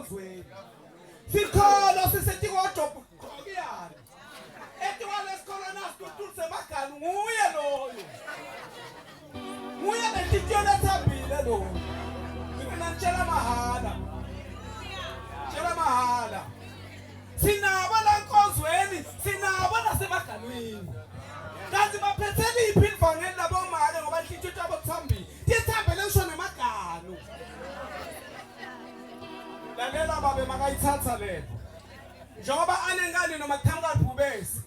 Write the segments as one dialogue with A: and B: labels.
A: enkonzweni sikhona sisethi kwaJob qokiyana ethi walesikolo nasikuthu semaganu nguye loyo nguye lentityo lethambile lo mina ngitshela mahala sinabo la nkonzweni sinabo nasemaganweni kanti baphethe liphi ivangeli labomake ngoba inhlityo yabo kuthambile tithambele ngisho nemaganu lalela babe makayithatha lento njengoba anengane noma kuthanga ibhubesi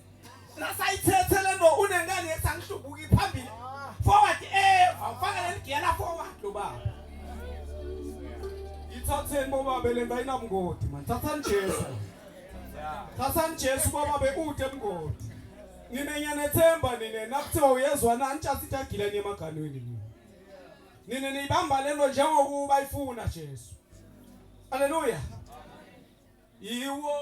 A: nasayithethe lento unengane yethi angihlubuki phambili forward awufaka legiya forward lo baba ithatheni bobabe lento ayinamngodi man thathani Jesu bobabe ude emngodi nine nethemba nine nakuthiwa uyezwa nantshasi itagileni emaganweni nine niyibamba lento njengokuba ifuna Jesu haleluya iwo